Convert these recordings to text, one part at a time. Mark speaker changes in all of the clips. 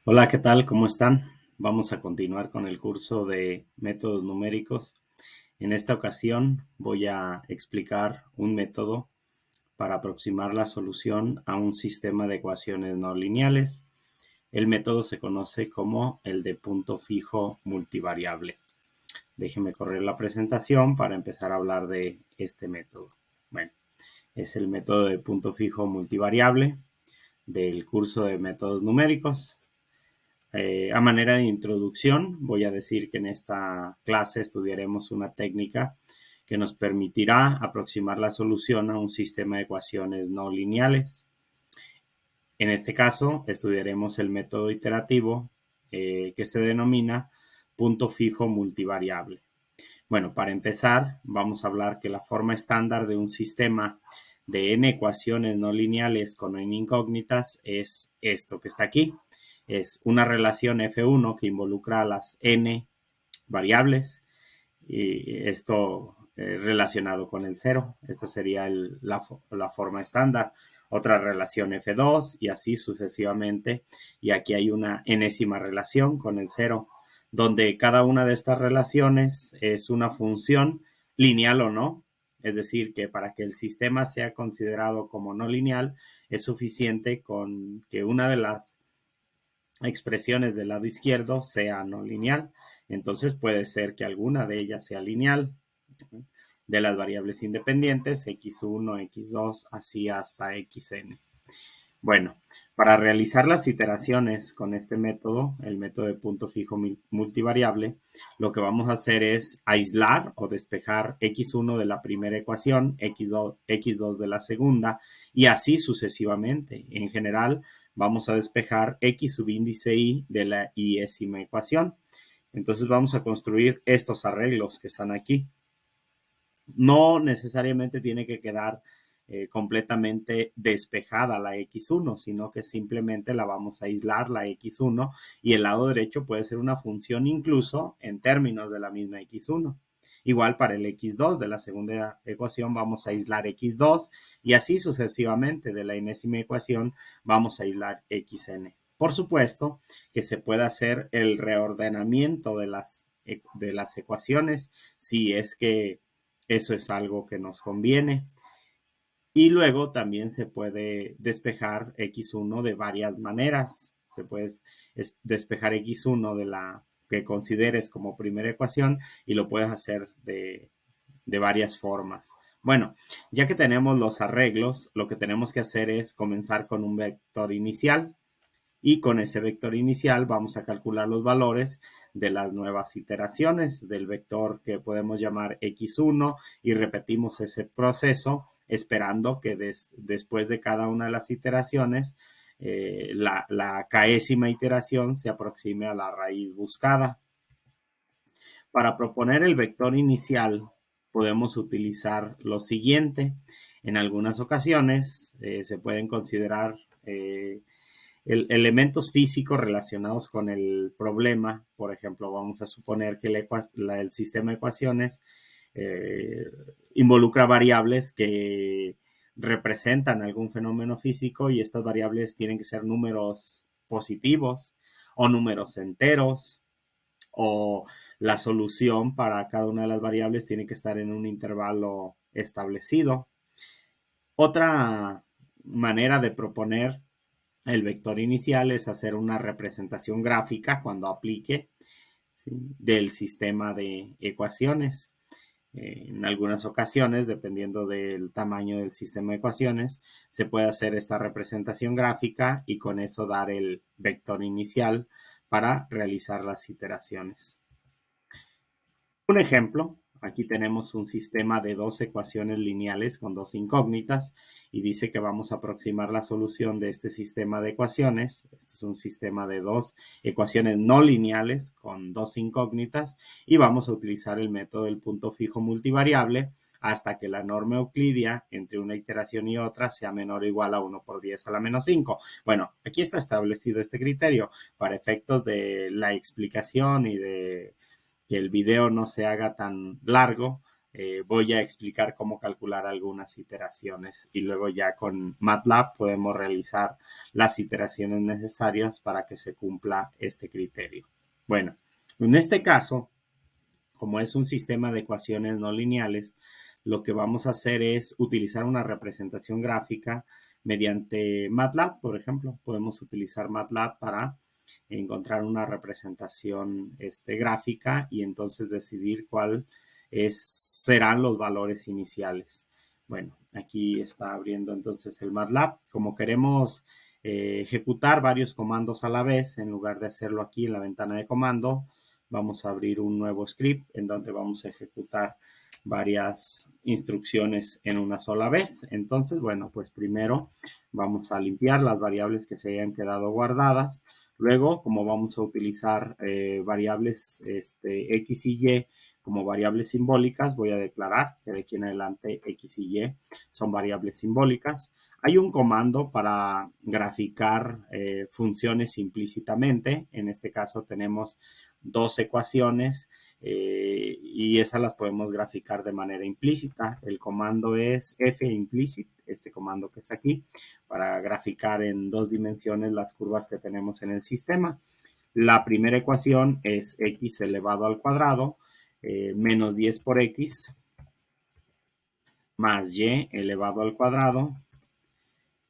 Speaker 1: Hola, ¿qué tal? ¿Cómo están? Vamos a continuar con el curso de métodos numéricos. En esta ocasión voy a explicar un método para aproximar la solución a un sistema de ecuaciones no lineales. El método se conoce como el de punto fijo multivariable. Déjenme correr la presentación para empezar a hablar de este método. Bueno, es el método de punto fijo multivariable del curso de métodos numéricos. A manera de introducción, voy a decir que en esta clase estudiaremos una técnica que nos permitirá aproximar la solución a un sistema de ecuaciones no lineales. En este caso, estudiaremos el método iterativo que se denomina punto fijo multivariable. Bueno, para empezar, vamos a hablar que la forma estándar de un sistema de n ecuaciones no lineales con n incógnitas es esto que está aquí. Es una relación F1 que involucra a las n variables y esto relacionado con el cero. Esta sería la forma estándar. Otra relación F2 y así sucesivamente. Y aquí hay una enésima relación con el cero, donde cada una de estas relaciones es una función lineal o no. Es decir, que para que el sistema sea considerado como no lineal, es suficiente con que una de las expresiones del lado izquierdo sea no lineal. Entonces puede ser que alguna de ellas sea lineal. De las variables independientes, x1, x2, así hasta xn. Bueno, para realizar las iteraciones con este método, el método de punto fijo multivariable, lo que vamos a hacer es aislar o despejar x1 de la primera ecuación, x2 de la segunda y así sucesivamente. En general, vamos a despejar x subíndice y de la iésima ecuación. Entonces vamos a construir estos arreglos que están aquí. No necesariamente tiene que quedar completamente despejada la x1, sino que simplemente la vamos a aislar la x1 y el lado derecho puede ser una función incluso en términos de la misma x1. Igual para el x2 de la segunda ecuación vamos a aislar x2 y así sucesivamente de la enésima ecuación vamos a aislar xn. Por supuesto que se puede hacer el reordenamiento de las ecuaciones si es que eso es algo que nos conviene. Y luego también se puede despejar x1 de varias maneras. Se puede despejar x1 de la que consideres como primera ecuación y lo puedes hacer de varias formas. Bueno, ya que tenemos los arreglos, lo que tenemos que hacer es comenzar con un vector inicial y con ese vector inicial vamos a calcular los valores de las nuevas iteraciones del vector que podemos llamar x1 y repetimos ese proceso esperando que después de cada una de las iteraciones la késima iteración se aproxime a la raíz buscada. Para proponer el vector inicial podemos utilizar lo siguiente. En algunas ocasiones se pueden considerar elementos físicos relacionados con el problema. Por ejemplo, vamos a suponer que el sistema de ecuaciones involucra variables que representan algún fenómeno físico y estas variables tienen que ser números positivos o números enteros o la solución para cada una de las variables tiene que estar en un intervalo establecido. Otra manera de proponer el vector inicial es hacer una representación gráfica cuando aplique, ¿sí?, del sistema de ecuaciones. En algunas ocasiones, dependiendo del tamaño del sistema de ecuaciones, se puede hacer esta representación gráfica y con eso dar el vector inicial para realizar las iteraciones. Un ejemplo, aquí tenemos un sistema de dos ecuaciones lineales con dos incógnitas y dice que vamos a aproximar la solución de este sistema de ecuaciones. Este es un sistema de dos ecuaciones no lineales con dos incógnitas y vamos a utilizar el método del punto fijo multivariable hasta que la norma euclidia entre una iteración y otra sea menor o igual a 1 por 10 a la menos 5. Bueno, aquí está establecido este criterio para efectos de la explicación y de que el video no se haga tan largo. voy a explicar cómo calcular algunas iteraciones y luego ya con MATLAB podemos realizar las iteraciones necesarias para que se cumpla este criterio. Bueno, en este caso, como es un sistema de ecuaciones no lineales, lo que vamos a hacer es utilizar una representación gráfica mediante MATLAB, por ejemplo. Podemos utilizar MATLAB para encontrar una representación gráfica y entonces decidir serán los valores iniciales. Bueno, aquí está abriendo entonces el MATLAB. Como queremos ejecutar varios comandos a la vez, en lugar de hacerlo aquí en la ventana de comando, vamos a abrir un nuevo script en donde vamos a ejecutar varias instrucciones en una sola vez. Entonces, bueno, pues primero vamos a limpiar las variables que se hayan quedado guardadas. Luego, como vamos a utilizar variables X y Y como variables simbólicas, voy a declarar que de aquí en adelante X y Y son variables simbólicas. Hay un comando para graficar funciones implícitamente. En este caso tenemos dos ecuaciones y esas las podemos graficar de manera implícita. El comando es fimplicit, este comando que está aquí, para graficar en 2 dimensiones las curvas que tenemos en el sistema. La primera ecuación es x elevado al cuadrado menos 10 por x más y elevado al cuadrado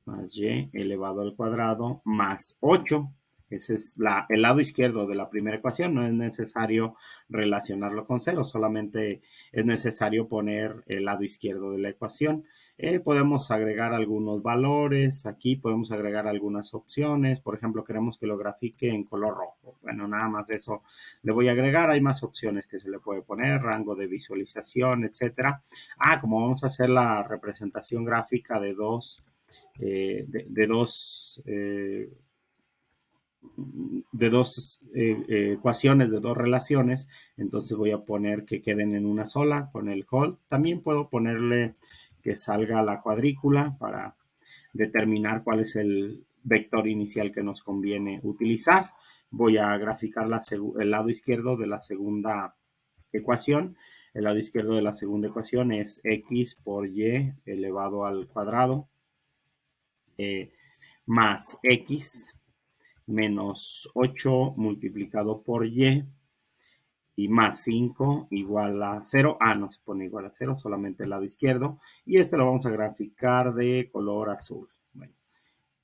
Speaker 1: más y elevado al cuadrado más 8. Ese es el lado izquierdo de la primera ecuación. No es necesario relacionarlo con cero, solamente es necesario poner el lado izquierdo de la ecuación. Podemos agregar algunos valores. Aquí podemos agregar algunas opciones. Por ejemplo, queremos que lo grafique en color rojo. Bueno, nada más eso le voy a agregar. Hay más opciones que se le puede poner, rango de visualización, etcétera. Como vamos a hacer la representación gráfica de dos ecuaciones, de dos relaciones, entonces voy a poner que queden en una sola con el hold. También puedo ponerle que salga la cuadrícula para determinar cuál es el vector inicial que nos conviene utilizar. Voy a graficar el lado izquierdo de la segunda ecuación. El lado izquierdo de la segunda ecuación es x por y elevado al cuadrado más x menos 8 multiplicado por y más 5 igual a 0. No se pone igual a 0, solamente el lado izquierdo. Y este lo vamos a graficar de color azul. Bueno,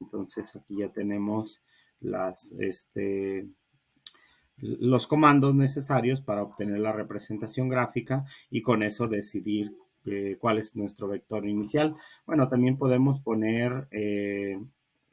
Speaker 1: entonces aquí ya tenemos los comandos necesarios para obtener la representación gráfica y con eso decidir cuál es nuestro vector inicial. Bueno, también podemos poner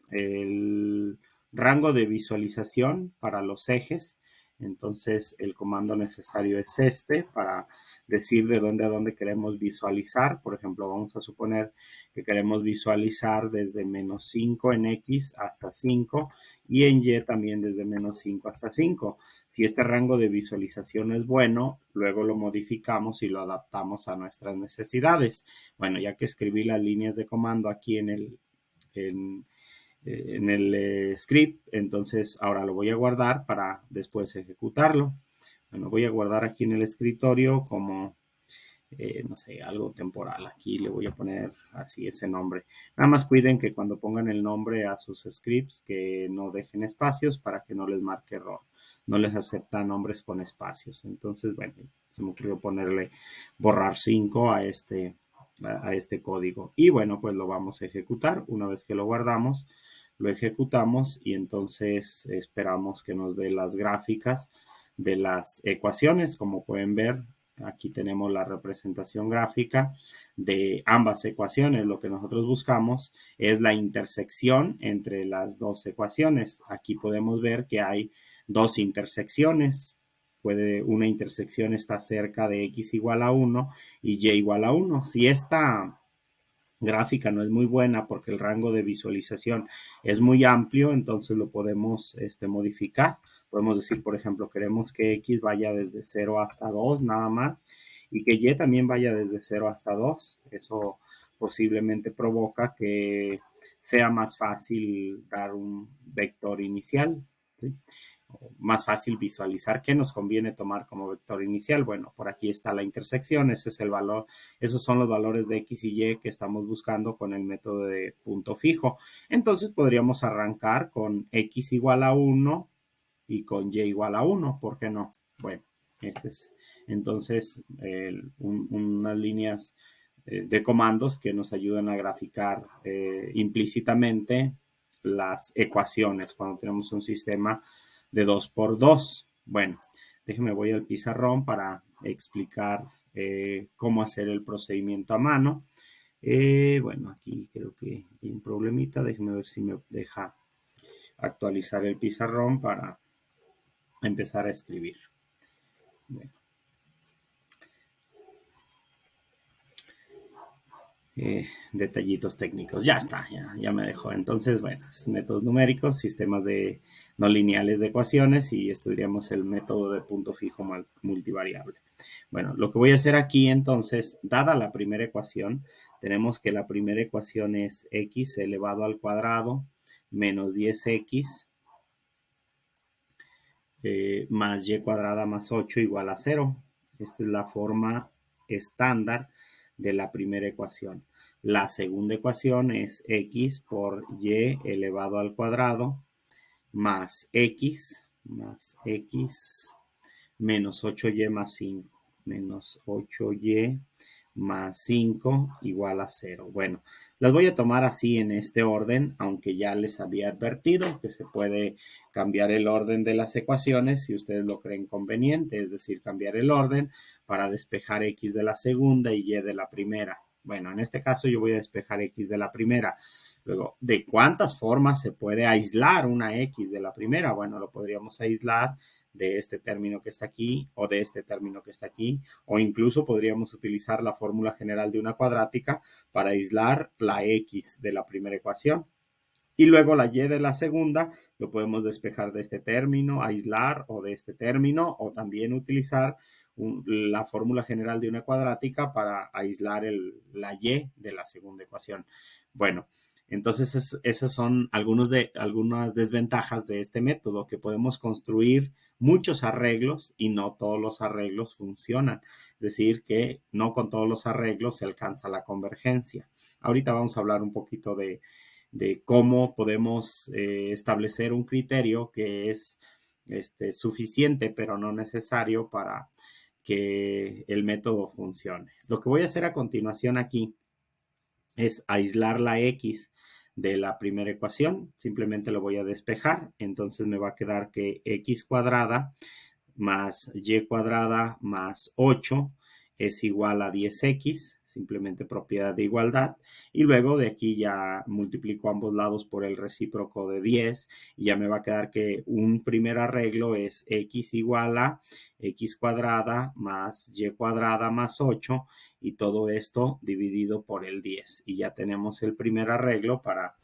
Speaker 1: el rango de visualización para los ejes. Entonces el comando necesario es para decir de dónde a dónde queremos visualizar. Por ejemplo, vamos a suponer que queremos visualizar desde menos 5 en X hasta 5 y en Y también desde menos 5 hasta 5. Si este rango de visualización es bueno, luego lo modificamos y lo adaptamos a nuestras necesidades. Bueno, ya que escribí las líneas de comando aquí en el script, entonces ahora lo voy a guardar para después ejecutarlo. Bueno, voy a guardar aquí en el escritorio como, no sé, algo temporal. Aquí le voy a poner así ese nombre. Nada más cuiden que cuando pongan el nombre a sus scripts, que no dejen espacios para que no les marque error. No les acepta nombres con espacios. Entonces, bueno, se me ocurrió ponerle borrar 5 a este código. Y bueno, pues lo vamos a ejecutar. Una vez que lo guardamos, lo ejecutamos y entonces esperamos que nos dé las gráficas de las ecuaciones. Como pueden ver, aquí tenemos la representación gráfica de ambas ecuaciones. Lo que nosotros buscamos es la intersección entre las dos ecuaciones. Aquí podemos ver que hay dos intersecciones. Una intersección está cerca de x igual a 1 y y igual a 1. Si esta gráfica no es muy buena porque el rango de visualización es muy amplio, entonces lo podemos modificar. Podemos decir, por ejemplo, queremos que X vaya desde 0 hasta 2 nada más y que Y también vaya desde 0 hasta 2. Eso posiblemente provoca que sea más fácil dar un vector inicial, ¿sí? más fácil visualizar qué nos conviene tomar como vector inicial. Bueno, por aquí está la intersección, ese es el valor, esos son los valores de X y Y que estamos buscando con el método de punto fijo. Entonces podríamos arrancar con X igual a 1 y con Y igual a 1, ¿por qué no? Bueno, este es entonces unas líneas de comandos que nos ayudan a graficar implícitamente las ecuaciones cuando tenemos un sistema de 2 por 2. Bueno, déjenme voy al pizarrón para explicar cómo hacer el procedimiento a mano. Bueno, aquí creo que hay un problemita. Déjenme ver si me deja actualizar el pizarrón para empezar a escribir. Bueno. Detallitos técnicos. Ya está, ya me dejó. Entonces, bueno, métodos numéricos, sistemas de no lineales de ecuaciones y estudiaremos el método de punto fijo multivariable. Bueno, lo que voy a hacer aquí entonces, dada la primera ecuación, tenemos que la primera ecuación es x elevado al cuadrado menos 10x más y cuadrada más 8 igual a 0. Esta es la forma estándar de la primera ecuación. La segunda ecuación es x por y elevado al cuadrado más x menos 8y más 5 menos 8y más 5 igual a 0. Bueno, las voy a tomar así en este orden, aunque ya les había advertido que se puede cambiar el orden de las ecuaciones si ustedes lo creen conveniente, es decir, cambiar el orden para despejar x de la segunda y y de la primera. Bueno, en este caso yo voy a despejar x de la primera. Luego, ¿de cuántas formas se puede aislar una x de la primera? Bueno, lo podríamos aislar de este término que está aquí o de este término que está aquí, o incluso podríamos utilizar la fórmula general de una cuadrática para aislar la x de la primera ecuación. Y luego la y de la segunda lo podemos despejar de este término, aislar o de este término, o también utilizar la fórmula general de una cuadrática para aislar la y de la segunda ecuación. Bueno, entonces esas son algunas desventajas de este método, que podemos construir muchos arreglos y no todos los arreglos funcionan. Es decir, que no con todos los arreglos se alcanza la convergencia. Ahorita vamos a hablar un poquito de cómo podemos establecer un criterio que es suficiente, pero no necesario para que el método funcione. Lo que voy a hacer a continuación aquí es aislar la x de la primera ecuación. Simplemente lo voy a despejar. Entonces me va a quedar que x cuadrada más y cuadrada más 8 es igual a 10x, simplemente propiedad de igualdad, y luego de aquí ya multiplico ambos lados por el recíproco de 10 y ya me va a quedar que un primer arreglo es x igual a x cuadrada más y cuadrada más 8 y todo esto dividido por el 10 y ya tenemos el primer arreglo para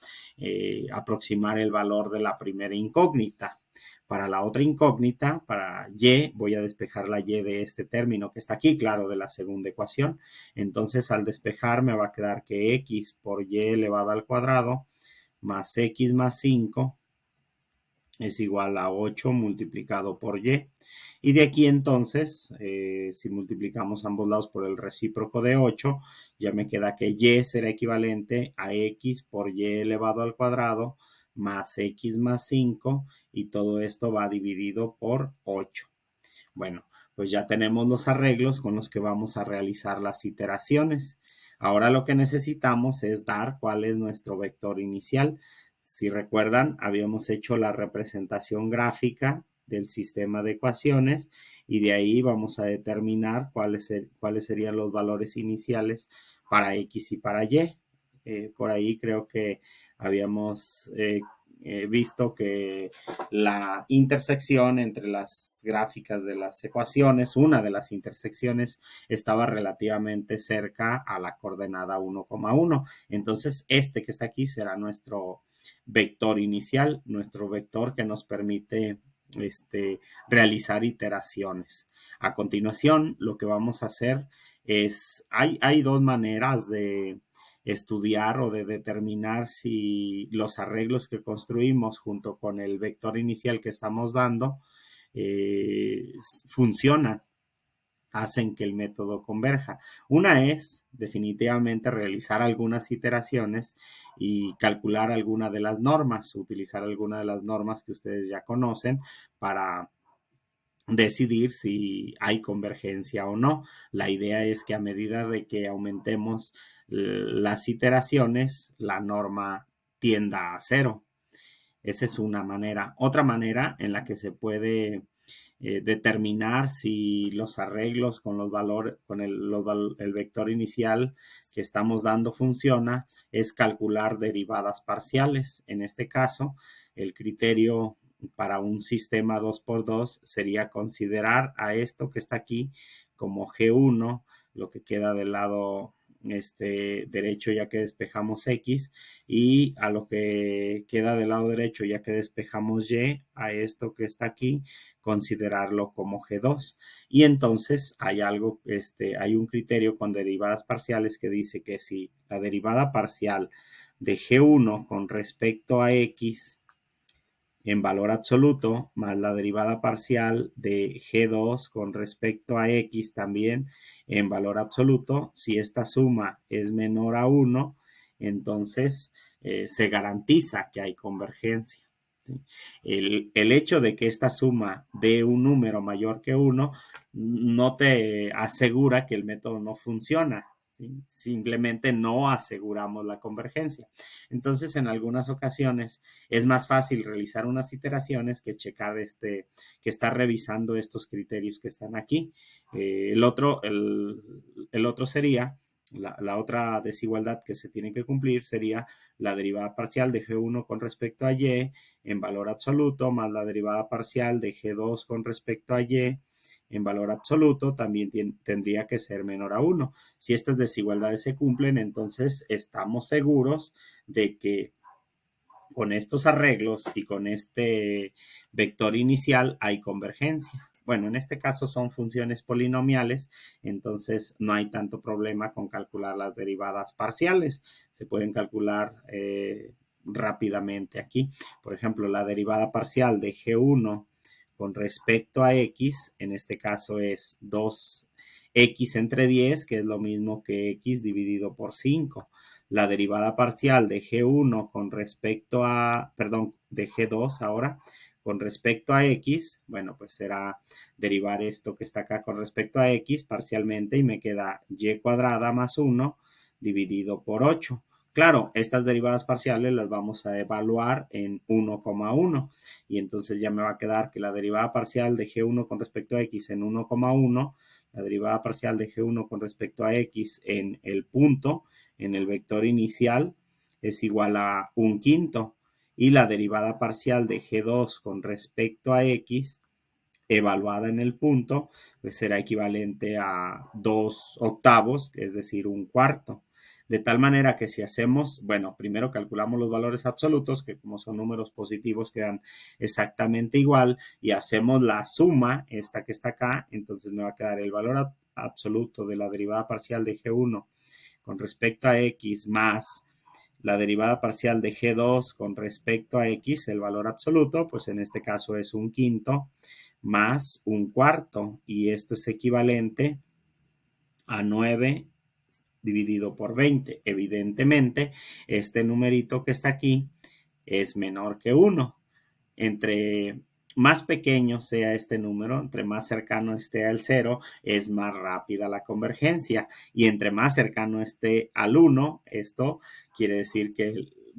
Speaker 1: aproximar el valor de la primera incógnita. Para la otra incógnita, para y, voy a despejar la y de este término que está aquí, claro, de la segunda ecuación. Entonces, al despejar me va a quedar que x por y elevado al cuadrado más x más 5 es igual a 8 multiplicado por y. Y de aquí entonces, si multiplicamos ambos lados por el recíproco de 8, ya me queda que y será equivalente a x por y elevado al cuadrado más x más 5 y todo esto va dividido por 8. Bueno, pues ya tenemos los arreglos con los que vamos a realizar las iteraciones. Ahora lo que necesitamos es dar cuál es nuestro vector inicial. Si recuerdan, habíamos hecho la representación gráfica del sistema de ecuaciones y de ahí vamos a determinar cuáles serían los valores iniciales para X y para Y. Por ahí creo que habíamos visto que la intersección entre las gráficas de las ecuaciones, una de las intersecciones estaba relativamente cerca a la coordenada 1,1. Entonces, este que está aquí será nuestro vector inicial, nuestro vector que nos permite realizar iteraciones. A continuación, lo que vamos a hacer es, hay dos maneras de estudiar o de determinar si los arreglos que construimos junto con el vector inicial que estamos dando funcionan, hacen que el método converja. Una es definitivamente realizar algunas iteraciones y calcular alguna de las normas, utilizar alguna de las normas que ustedes ya conocen para decidir si hay convergencia o no. La idea es que a medida de que aumentemos las iteraciones, la norma tienda a cero. Esa es una manera. Otra manera en la que se puede determinar si los arreglos con los valores, con el vector inicial que estamos dando funciona, es calcular derivadas parciales. En este caso, el criterio para un sistema 2x2 sería considerar a esto que está aquí como G1, lo que queda del lado derecho ya que despejamos X, y a lo que queda del lado derecho ya que despejamos Y, a esto que está aquí, considerarlo como G2. Y entonces hay algo, hay un criterio con derivadas parciales que dice que si la derivada parcial de G1 con respecto a X en valor absoluto, más la derivada parcial de G2 con respecto a X también en valor absoluto, si esta suma es menor a 1, entonces se garantiza que hay convergencia. ¿Sí? El hecho de que esta suma dé un número mayor que 1 no te asegura que el método no funciona. ¿Sí? Simplemente no aseguramos la convergencia. Entonces, en algunas ocasiones es más fácil realizar unas iteraciones que checar que estar revisando estos criterios que están aquí. El otro sería, la otra desigualdad que se tiene que cumplir sería la derivada parcial de G1 con respecto a Y en valor absoluto más la derivada parcial de G2 con respecto a Y en valor absoluto también tendría que ser menor a 1. Si estas desigualdades se cumplen, entonces estamos seguros de que con estos arreglos y con este vector inicial hay convergencia. Bueno, en este caso son funciones polinomiales, entonces no hay tanto problema con calcular las derivadas parciales. Se pueden calcular rápidamente aquí. Por ejemplo, la derivada parcial de G1 con respecto a X, en este caso es 2X entre 10, que es lo mismo que X dividido por 5. La derivada parcial de G1 con respecto a, perdón, de G2 ahora, con respecto a X, bueno, pues será derivar esto que está acá con respecto a X parcialmente y me queda Y cuadrada más 1 dividido por 8. Claro, estas derivadas parciales las vamos a evaluar en 1,1 y entonces ya me va a quedar que la derivada parcial de G1 con respecto a X en 1,1, la derivada parcial de G1 con respecto a X en el punto, en el vector inicial, es igual a 1/5 y la derivada parcial de G2 con respecto a X evaluada en el punto, pues será equivalente a 2/8, es decir, 1/4. De tal manera que si hacemos, bueno, primero calculamos los valores absolutos, que como son números positivos quedan exactamente igual, y hacemos la suma, esta que está acá, entonces me va a quedar el valor absoluto de la derivada parcial de G1 con respecto a X más la derivada parcial de G2 con respecto a X, el valor absoluto, pues en este caso es 1/5 más 1/4 y esto es equivalente a 9 dividido por 20. Evidentemente, este numerito que está aquí es menor que 1. Entre más pequeño sea este número, entre más cercano esté al 0, es más rápida la convergencia. Y entre más cercano esté al 1, esto quiere decir que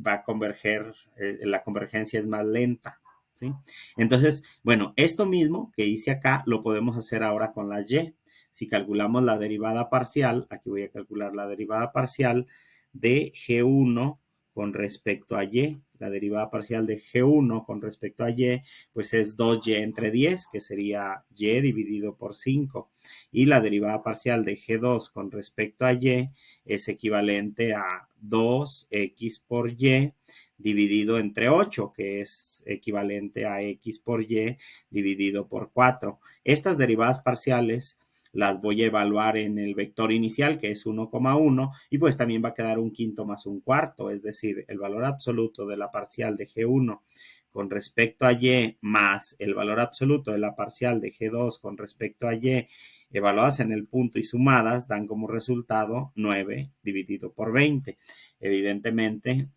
Speaker 1: va a converger, la convergencia es más lenta. ¿Sí? Entonces, bueno, esto mismo que hice acá lo podemos hacer ahora con la Y. Si calculamos la derivada parcial, aquí voy a calcular la derivada parcial de G1 con respecto a Y. La derivada parcial de G1 con respecto a Y, pues es 2Y entre 10, que sería Y dividido por 5. Y la derivada parcial de G2 con respecto a Y es equivalente a 2X por Y dividido entre 8, que es equivalente a X por Y dividido por 4. Estas derivadas parciales las voy a evaluar en el vector inicial, que es 1,1, y pues también va a quedar un quinto más un cuarto, es decir, el valor absoluto de la parcial de G1 con respecto a Y más el valor absoluto de la parcial de G2 con respecto a Y evaluadas en el punto y sumadas dan como resultado 9 dividido por 20. Evidentemente,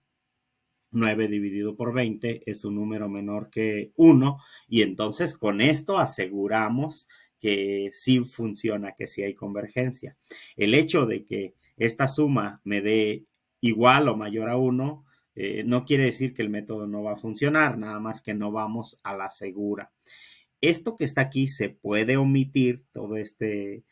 Speaker 1: 9 dividido por 20 es un número menor que 1 y entonces con esto aseguramos que sí funciona, que sí hay convergencia. El hecho de que esta suma me dé igual o mayor a 1 no quiere decir que el método no va a funcionar, nada más que no vamos a la segura. Esto que está aquí se puede omitir, todo este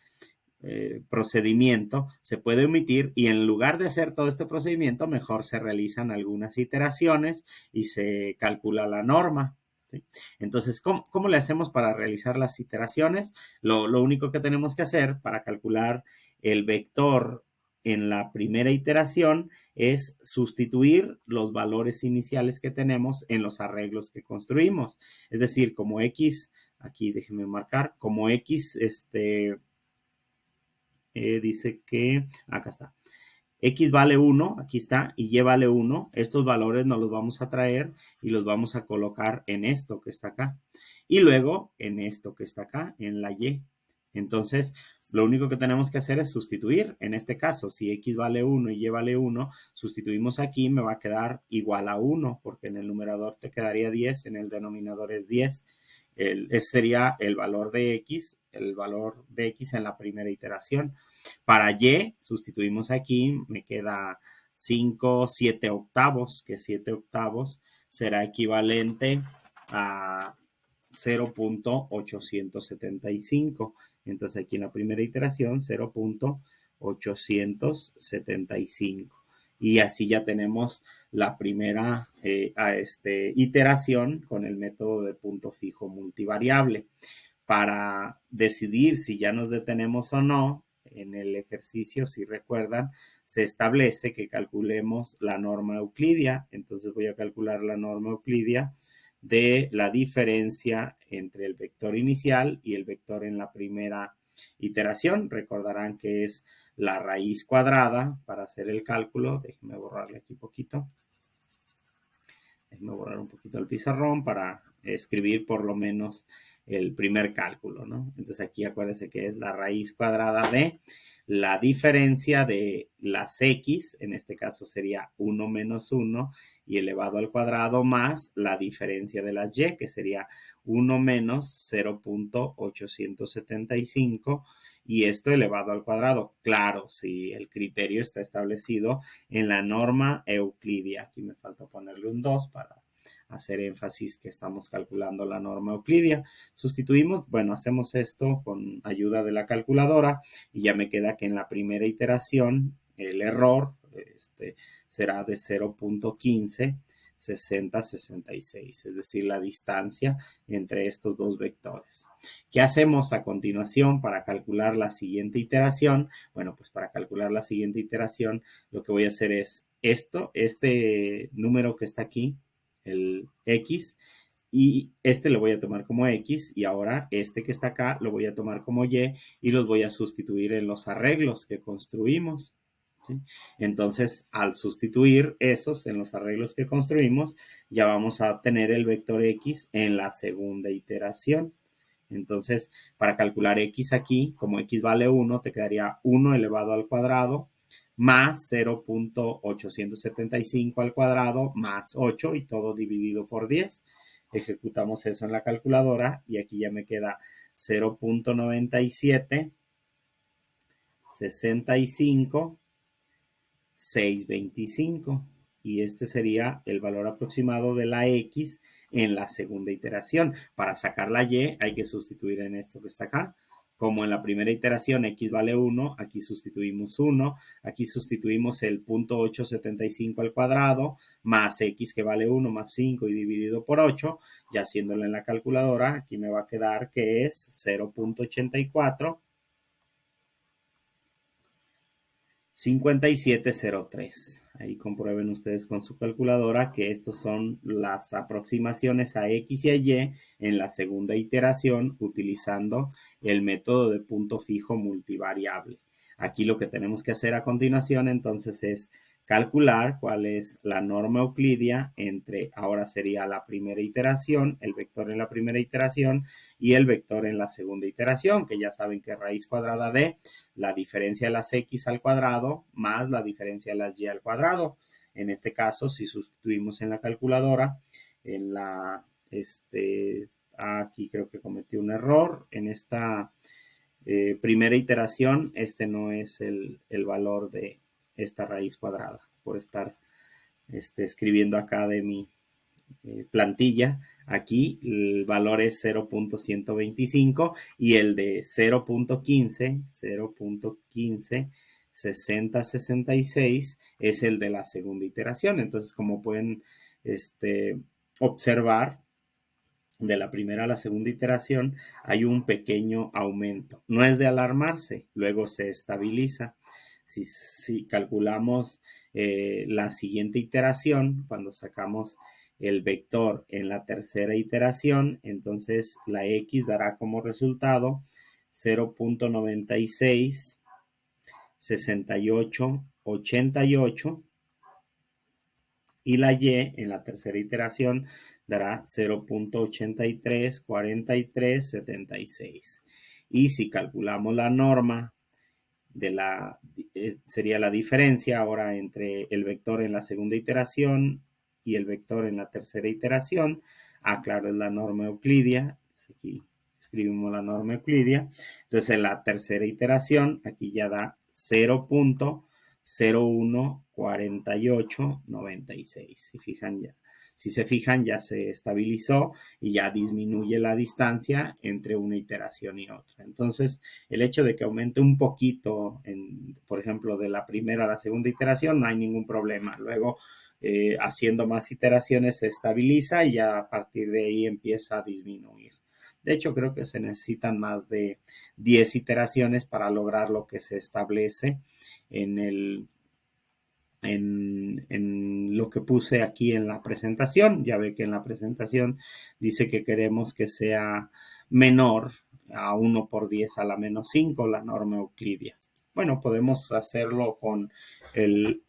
Speaker 1: procedimiento se puede omitir y en lugar de hacer todo este procedimiento, mejor se realizan algunas iteraciones y se calcula la norma. ¿Sí? Entonces, ¿cómo le hacemos para realizar las iteraciones? Lo único que tenemos que hacer para calcular el vector en la primera iteración es sustituir los valores iniciales que tenemos en los arreglos que construimos. Es decir, como X, aquí déjenme marcar, como X, dice que, acá está, X vale 1, aquí está, y Y vale 1. Estos valores nos los vamos a traer y los vamos a colocar en esto que está acá. Y luego en esto que está acá, en la Y. Entonces, lo único que tenemos que hacer es sustituir. En este caso, si X vale 1 y Y vale 1, sustituimos aquí, me va a quedar igual a 1, porque en el numerador te quedaría 10, en el denominador es 10. Ese sería el valor de X en la primera iteración. Para Y, sustituimos aquí, me queda 5, 7 octavos, que 7 octavos será equivalente a 0.875. Entonces aquí en la primera iteración 0.875. Y así ya tenemos la primera iteración con el método de punto fijo multivariable. Para decidir si ya nos detenemos o no, en el ejercicio, si recuerdan, se establece que calculemos la norma euclidia. Entonces voy a calcular la norma euclidia de la diferencia entre el vector inicial y el vector en la primera iteración. Recordarán que es la raíz cuadrada para hacer el cálculo. Déjenme borrarle aquí poquito. Déjenme borrar un poquito el pizarrón para escribir por lo menos el primer cálculo, ¿no? Entonces aquí acuérdense que es la raíz cuadrada de la diferencia de las X, en este caso sería 1 menos 1 y elevado al cuadrado más la diferencia de las Y, que sería 1 menos 0.875 y esto elevado al cuadrado. Claro, si el criterio está establecido en la norma euclidia. Aquí me falta ponerle un 2 para hacer énfasis que estamos calculando la norma euclidia. Sustituimos, bueno, hacemos esto con ayuda de la calculadora y ya me queda que en la primera iteración el error será de 0.15 60, 66, es decir, la distancia entre estos dos vectores. ¿Qué hacemos a continuación para calcular la siguiente iteración? Bueno, pues para calcular la siguiente iteración, lo que voy a hacer es este número que está aquí, el X, y este lo voy a tomar como X, y ahora este que está acá lo voy a tomar como Y, y los voy a sustituir en los arreglos que construimos. ¿Sí? Entonces, al sustituir esos en los arreglos que construimos, ya vamos a obtener el vector X en la segunda iteración. Entonces, para calcular X aquí, como X vale 1, te quedaría 1 elevado al cuadrado más 0.875 al cuadrado más 8 y todo dividido por 10. Ejecutamos eso en la calculadora y aquí ya me queda 0.97, 65, 625 y este sería el valor aproximado de la X en la segunda iteración. Para sacar la Y hay que sustituir en esto que está acá. Como en la primera iteración X vale 1, aquí sustituimos 1, aquí sustituimos el 0.875 al cuadrado, más X que vale 1 más 5 y dividido por 8, y haciéndolo en la calculadora, aquí me va a quedar que es 0.84 5703. Ahí comprueben ustedes con su calculadora que estas son las aproximaciones a X y a Y en la segunda iteración utilizando el método de punto fijo multivariable. Aquí lo que tenemos que hacer a continuación entonces es calcular cuál es la norma euclidia entre, ahora sería la primera iteración, el vector en la primera iteración y el vector en la segunda iteración, que ya saben que raíz cuadrada de la diferencia de las x al cuadrado más la diferencia de las y al cuadrado. En este caso, si sustituimos en la calculadora, en la, aquí creo que cometí un error, en esta primera iteración, este no es el valor de esta raíz cuadrada, por estar escribiendo acá de mi plantilla. Aquí el valor es 0.125 y el de 0.15, 6066 es el de la segunda iteración. Entonces, como pueden observar, de la primera a la segunda iteración hay un pequeño aumento. No es de alarmarse, luego se estabiliza. Si calculamos la siguiente iteración, cuando sacamos el vector en la tercera iteración, entonces la x dará como resultado 0.96, 68, 88 y la y en la tercera iteración dará 0.83, 43, 76. Y si calculamos la norma de sería la diferencia ahora entre el vector en la segunda iteración y el vector en la tercera iteración. Claro, es la norma euclidia. Aquí escribimos la norma euclidia. Entonces, en la tercera iteración, aquí ya da 0.014896. Si se fijan, ya se estabilizó y ya disminuye la distancia entre una iteración y otra. Entonces, el hecho de que aumente un poquito, por ejemplo, de la primera a la segunda iteración, no hay ningún problema. Luego, haciendo más iteraciones, se estabiliza y ya a partir de ahí empieza a disminuir. De hecho, creo que se necesitan más de 10 iteraciones para lograr lo que se establece en lo que puse aquí en la presentación. Ya ve que en la presentación dice que queremos que sea menor a 1 por 10 a la menos 5, la norma euclidia. Bueno, podemos hacerlo con el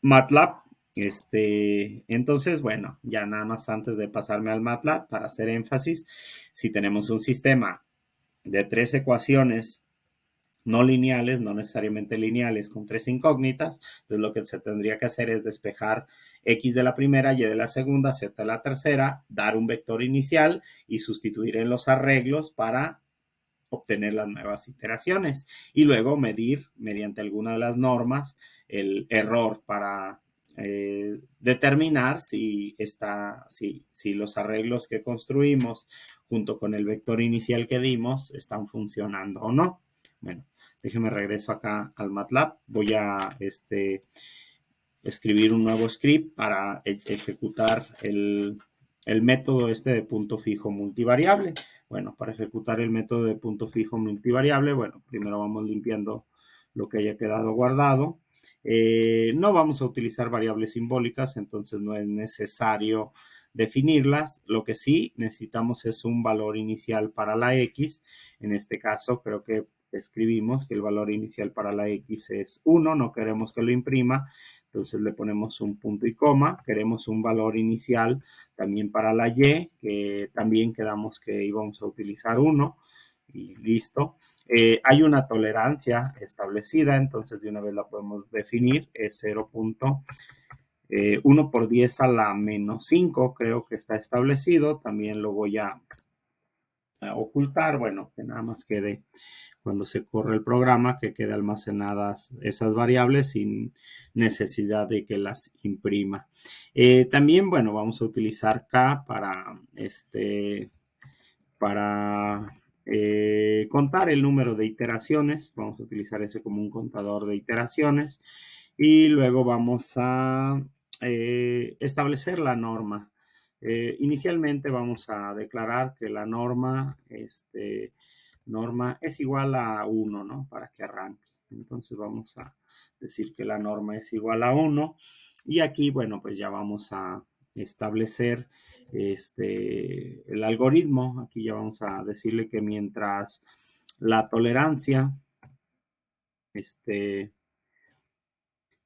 Speaker 1: MATLAB. Entonces, bueno, ya nada más antes de pasarme al MATLAB, para hacer énfasis, si tenemos un sistema de 3 ecuaciones no lineales, no necesariamente lineales, con 3 incógnitas, entonces lo que se tendría que hacer es despejar x de la primera, y de la segunda, z de la tercera, dar un vector inicial y sustituir en los arreglos para obtener las nuevas iteraciones y luego medir mediante alguna de las normas el error para determinar si los arreglos que construimos junto con el vector inicial que dimos están funcionando o no. Bueno, déjenme regreso acá al MATLAB. Voy a escribir un nuevo script para ejecutar el método de punto fijo multivariable. Bueno, para ejecutar el método de punto fijo multivariable, bueno, primero vamos limpiando lo que haya quedado guardado. No vamos a utilizar variables simbólicas, entonces no es necesario definirlas. Lo que sí necesitamos es un valor inicial para la x. En este caso, creo que escribimos que el valor inicial para la x es 1, no queremos que lo imprima, entonces le ponemos un punto y coma. Queremos un valor inicial también para la y, que también quedamos que íbamos a utilizar 1 y listo. Hay una tolerancia establecida, entonces de una vez la podemos definir, es 0.1 por 10 a la menos 5, creo que está establecido. También lo voy a ocultar, bueno, que nada más quede cuando se corre el programa, que quede almacenadas esas variables sin necesidad de que las imprima. También, bueno, vamos a utilizar K para contar el número de iteraciones. Vamos a utilizar ese como un contador de iteraciones. Y luego vamos a establecer la norma. Inicialmente vamos a declarar que la norma es igual a 1, ¿no? Para que arranque. Entonces vamos a decir que la norma es igual a 1. Y aquí, bueno, pues ya vamos a establecer el algoritmo. Aquí ya vamos a decirle que mientras la tolerancia,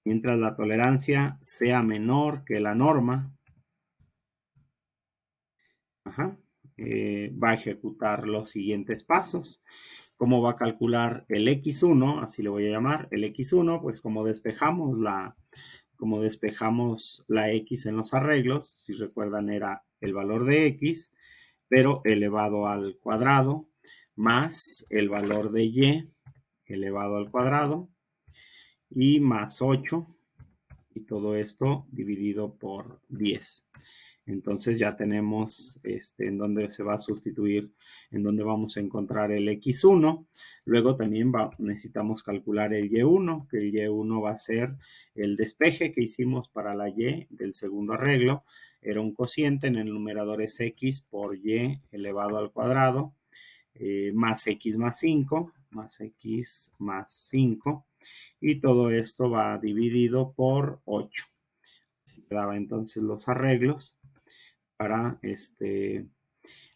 Speaker 1: mientras la tolerancia sea menor que la norma, va a ejecutar los siguientes pasos. ¿Cómo va a calcular el x1? Así le voy a llamar. El x1, pues como despejamos la x en los arreglos, si recuerdan era el valor de x, pero elevado al cuadrado, más el valor de y elevado al cuadrado, y más 8, y todo esto dividido por 10. Entonces ya tenemos en dónde se va a sustituir, en dónde vamos a encontrar el x1. Luego también necesitamos calcular el y1, que el y1 va a ser el despeje que hicimos para la y del segundo arreglo. Era un cociente, en el numerador es x por y elevado al cuadrado, más x más 5, más x más 5. Y todo esto va dividido por 8. Se quedaba entonces los arreglos para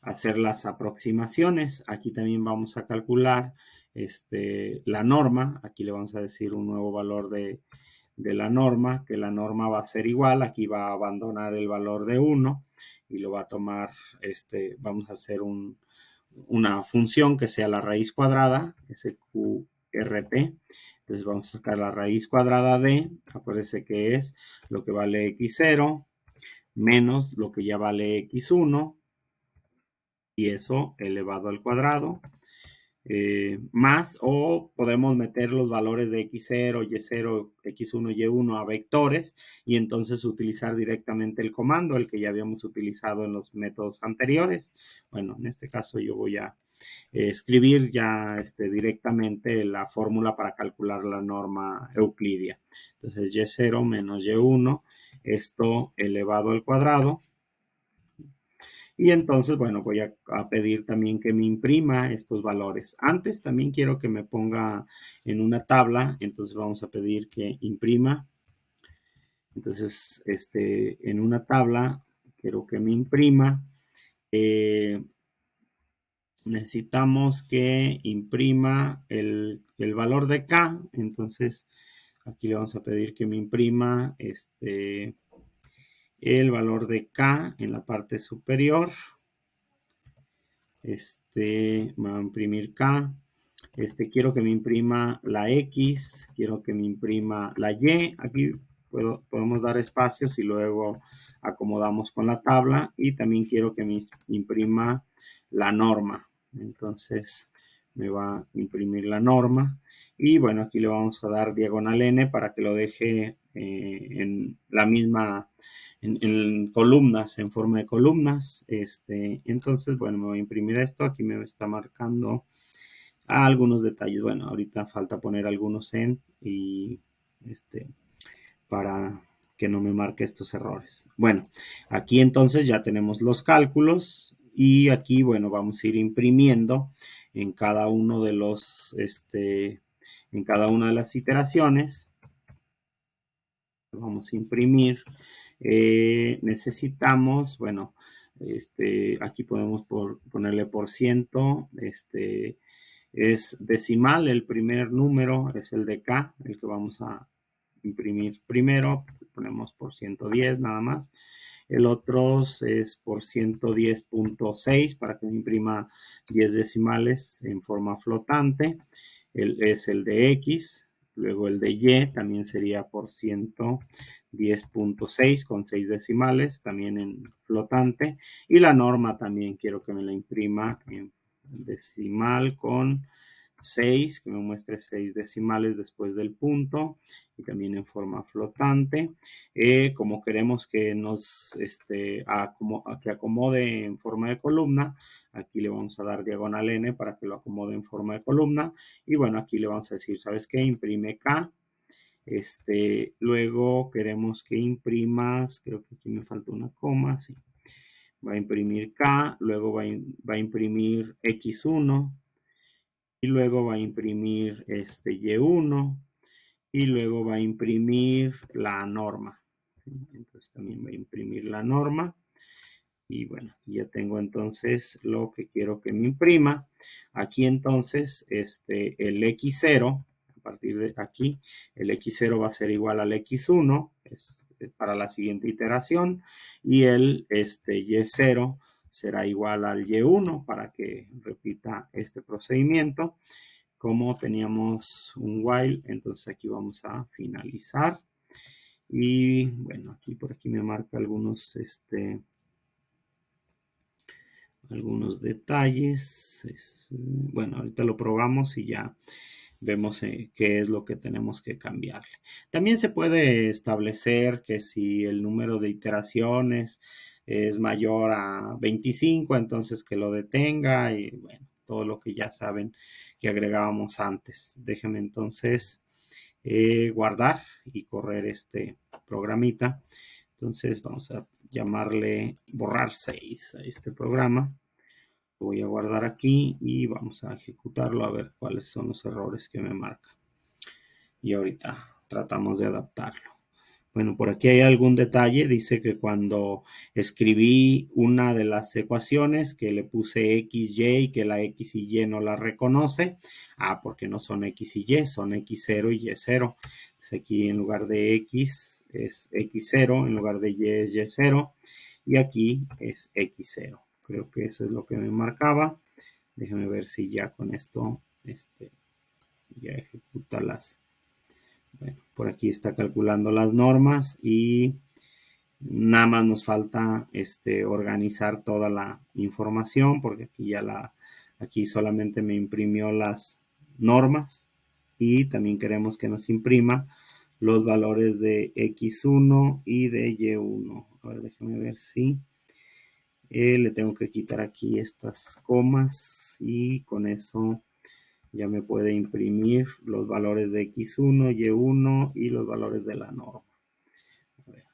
Speaker 1: hacer las aproximaciones. Aquí también vamos a calcular la norma. Aquí le vamos a decir un nuevo valor de la norma, que la norma va a ser igual. Aquí va a abandonar el valor de 1 y lo va a tomar, vamos a hacer una función que sea la raíz cuadrada, SQRT. Entonces vamos a sacar la raíz cuadrada de, acuérdense que es lo que vale x0 menos lo que ya vale x1, y eso elevado al cuadrado, más, o podemos meter los valores de x0, y0, x1, y1 a vectores, y entonces utilizar directamente el comando, el que ya habíamos utilizado en los métodos anteriores. Bueno, en este caso yo voy a escribir ya directamente la fórmula para calcular la norma euclidia. Entonces y0 menos y1, esto elevado al cuadrado. Y entonces, bueno, voy a pedir también que me imprima estos valores. Antes también quiero que me ponga en una tabla, entonces vamos a pedir que imprima. Entonces, en una tabla quiero que me imprima. Necesitamos que imprima el valor de K. Entonces, aquí le vamos a pedir que me imprima el valor de K en la parte superior. Me va a imprimir K. Quiero que me imprima la X, quiero que me imprima la Y. Aquí podemos dar espacios y luego acomodamos con la tabla. Y también quiero que me imprima la norma. Entonces me va a imprimir la norma. Y bueno, aquí le vamos a dar diagonal N para que lo deje en la misma, en columnas, en forma de columnas. Entonces, bueno, me voy a imprimir esto. Aquí me está marcando algunos detalles. Bueno, ahorita falta poner algunos y para que no me marque estos errores. Bueno, aquí entonces ya tenemos los cálculos y aquí, bueno, vamos a ir imprimiendo en cada uno de los, en cada una de las iteraciones. Vamos a imprimir. Necesitamos, bueno, aquí podemos ponerle por ciento, es decimal, el primer número es el de K, el que vamos a imprimir primero, ponemos por 110 nada más. El otro es por 110.6 para que me imprima 10 decimales en forma flotante. Es el de X, luego el de Y también sería por 110.6 con 6 decimales, también en flotante. Y la norma también quiero que me la imprima en decimal con 6, que me muestre 6 decimales después del punto, y también en forma flotante. Como queremos que nos que acomode en forma de columna, aquí le vamos a dar diagonal N para que lo acomode en forma de columna. Y bueno, aquí le vamos a decir, ¿sabes qué? Imprime K. Luego queremos que imprimas, creo que aquí me falta una coma, sí. Va a imprimir K, luego va a imprimir X1, y y luego va a imprimir este Y1 y luego va a imprimir la norma. Entonces también va a imprimir la norma. Y bueno, ya tengo entonces lo que quiero que me imprima. Aquí entonces el X0, a partir de aquí, el X0 va a ser igual al X1, es para la siguiente iteración, y el Y0 será igual al Y1 para que repita este procedimiento. Como teníamos un while, entonces aquí vamos a finalizar. Y bueno, aquí por aquí me marca algunos detalles. Bueno, ahorita lo probamos y ya vemos qué es lo que tenemos que cambiarle. También se puede establecer que si el número de iteraciones es mayor a 25, entonces que lo detenga y bueno, todo lo que ya saben que agregábamos antes. Déjenme entonces guardar y correr este programita. Entonces vamos a llamarle borrar 6 a este programa. Lo voy a guardar aquí y vamos a ejecutarlo a ver cuáles son los errores que me marca. Y ahorita tratamos de adaptarlo. Bueno, por aquí hay algún detalle. Dice que cuando escribí una de las ecuaciones que le puse X, Y, que la X y Y no la reconoce. Porque no son X y Y, son X0 y Y0. Entonces aquí en lugar de X es X0, en lugar de Y es Y0. Y aquí es X0. Creo que eso es lo que me marcaba. Déjame ver si ya con esto ya ejecuta las... Bueno, por aquí está calculando las normas y nada más nos falta organizar toda la información porque aquí solamente me imprimió las normas y también queremos que nos imprima los valores de X1 y de Y1. A ver, déjame ver si le tengo que quitar aquí estas comas y con eso ya me puede imprimir los valores de X1, Y1 y los valores de la norma. A ver.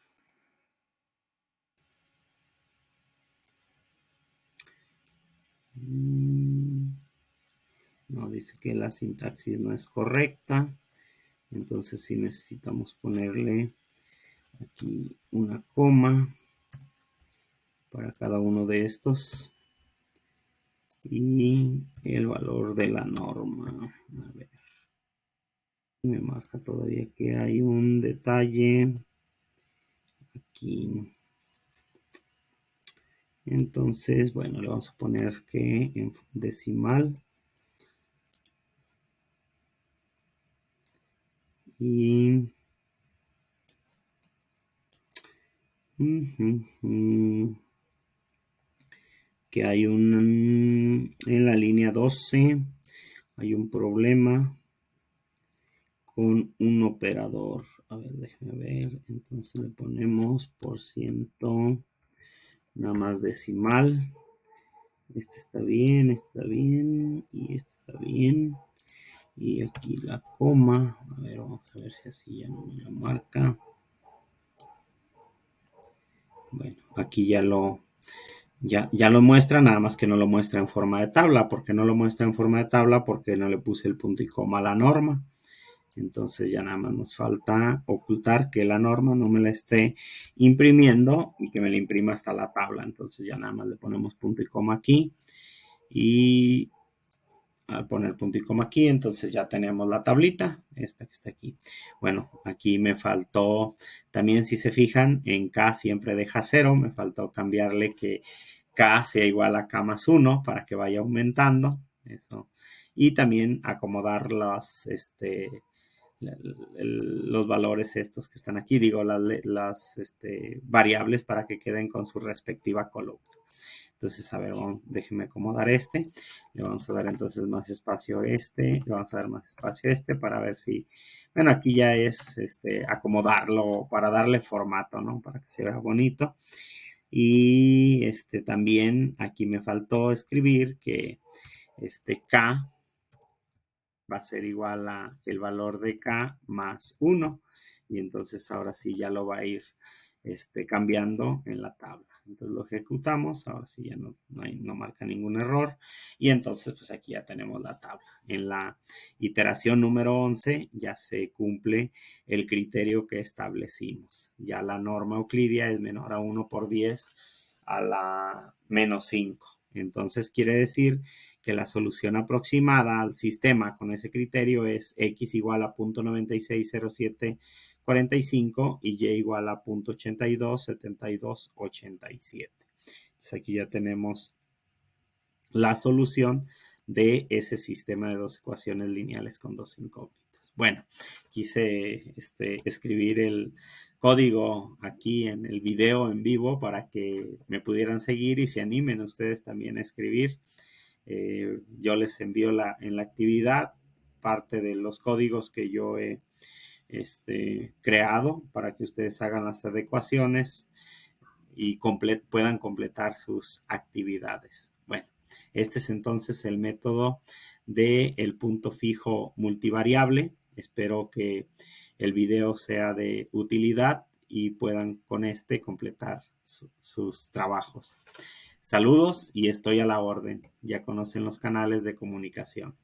Speaker 1: No, dice que la sintaxis no es correcta. Entonces sí necesitamos ponerle aquí una coma para cada uno de estos. Y el valor de la norma. A ver. Me marca todavía que hay un detalle aquí. Entonces, bueno, le vamos a poner que en decimal. Y que hay en la línea 12 hay un problema con un operador. A ver, déjame ver. Entonces le ponemos por ciento, nada más decimal. Este está bien y este está bien. Y aquí la coma. A ver, vamos a ver si así ya no me la marca. Bueno, aquí ya lo muestra, nada más que no lo muestra en forma de tabla. ¿Por qué no lo muestra en forma de tabla? Porque no le puse el punto y coma a la norma. Entonces ya nada más nos falta ocultar que la norma no me la esté imprimiendo y que me la imprima hasta la tabla. Entonces ya nada más le ponemos punto y coma aquí. Y al poner punto y coma aquí, entonces ya tenemos la tablita, esta que está aquí. Bueno, aquí me faltó, también si se fijan, en K siempre deja 0, me faltó cambiarle que K sea igual a K más 1 para que vaya aumentando, eso. Y también acomodar los valores estos que están aquí, digo, las variables para que queden con su respectiva columna. Entonces, a ver, déjenme acomodar le vamos a dar entonces más espacio a le vamos a dar más espacio a para ver si, bueno, aquí ya es acomodarlo para darle formato, ¿no? Para que se vea bonito. Y también aquí me faltó escribir que K va a ser igual a el valor de K más 1. Y entonces ahora sí ya lo va a ir cambiando en la tabla. Entonces lo ejecutamos, ahora sí ya no marca ningún error y entonces pues aquí ya tenemos la tabla. En la iteración número 11 ya se cumple el criterio que establecimos. Ya la norma euclidia es menor a 1 por 10 a la menos 5. Entonces quiere decir que la solución aproximada al sistema con ese criterio es x igual a 0.960745 y y igual a 0.827287. Entonces aquí ya tenemos la solución de ese sistema de dos ecuaciones lineales con dos incógnitas. Bueno, quise escribir el código aquí en el video en vivo para que me pudieran seguir y se animen ustedes también a escribir. Yo les envío en la actividad parte de los códigos que yo he creado para que ustedes hagan las adecuaciones y puedan completar sus actividades. Bueno, este es entonces el método del punto fijo multivariable. Espero que el video sea de utilidad y puedan con completar sus trabajos. Saludos y estoy a la orden. Ya conocen los canales de comunicación.